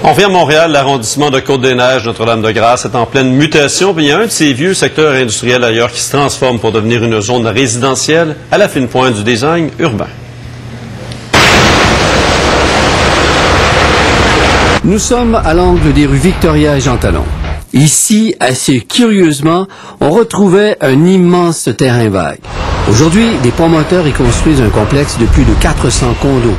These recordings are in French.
On revient à Montréal, l'arrondissement de Côte-des-Neiges, Notre-Dame-de-Grâce est en pleine mutation. Puis il y a un de ces vieux secteurs industriels ailleurs qui se transforme pour devenir une zone résidentielle à la fine pointe du design urbain. Nous sommes à l'angle des rues Victoria et Jean Talon. Ici, assez curieusement, on retrouvait un immense terrain vague. Aujourd'hui, des promoteurs y construisent un complexe de plus de 400 condos.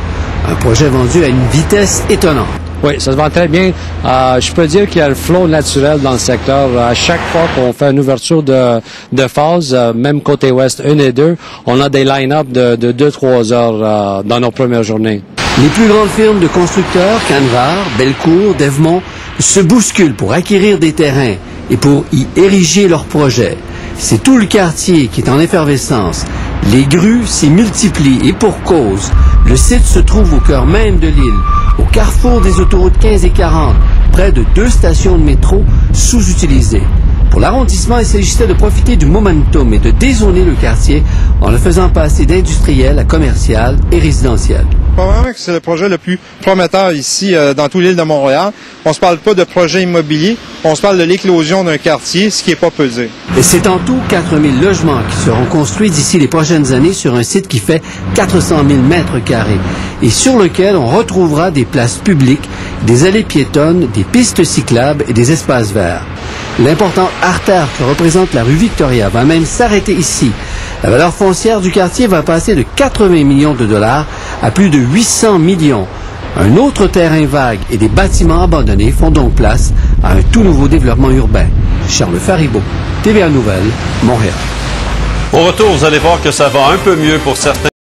Un projet vendu à une vitesse étonnante. Oui, ça se vend très bien. Je peux dire qu'il y a le flow naturel dans le secteur. À chaque fois qu'on fait une ouverture de phase, même côté ouest 1 et 2, on a des line-up de 2-3 heures dans nos premières journées. Les plus grandes firmes de constructeurs, Canvar, Bellecour, Devmont, se bousculent pour acquérir des terrains et pour y ériger leurs projets. C'est tout le quartier qui est en effervescence. Les grues s'y multiplient et pour cause. Le site se trouve au cœur même de l'île, au carrefour des autoroutes 15 et 40, près de 2 stations de métro sous-utilisées. Pour l'arrondissement, il s'agissait de profiter du momentum et de dézoner le quartier en le faisant passer d'industriel à commercial et résidentiel. Probablement que c'est le projet le plus prometteur ici dans toute l'île de Montréal. On ne se parle pas de projet immobilier, on se parle de l'éclosion d'un quartier, ce qui n'est pas peu dire. Et c'est en tout 4000 logements qui seront construits d'ici les prochaines années sur un site qui fait 400 000 mètres carrés et sur lequel on retrouvera des places publiques, des allées piétonnes, des pistes cyclables et des espaces verts. L'importante artère que représente la rue Victoria va même s'arrêter ici. La valeur foncière du quartier va passer de 80 millions de dollars à plus de 800 millions. Un autre terrain vague et des bâtiments abandonnés font donc place à un tout nouveau développement urbain. Charles Faribault, TVA Nouvelles, Montréal. Au retour, vous allez voir que ça va un peu mieux pour certains.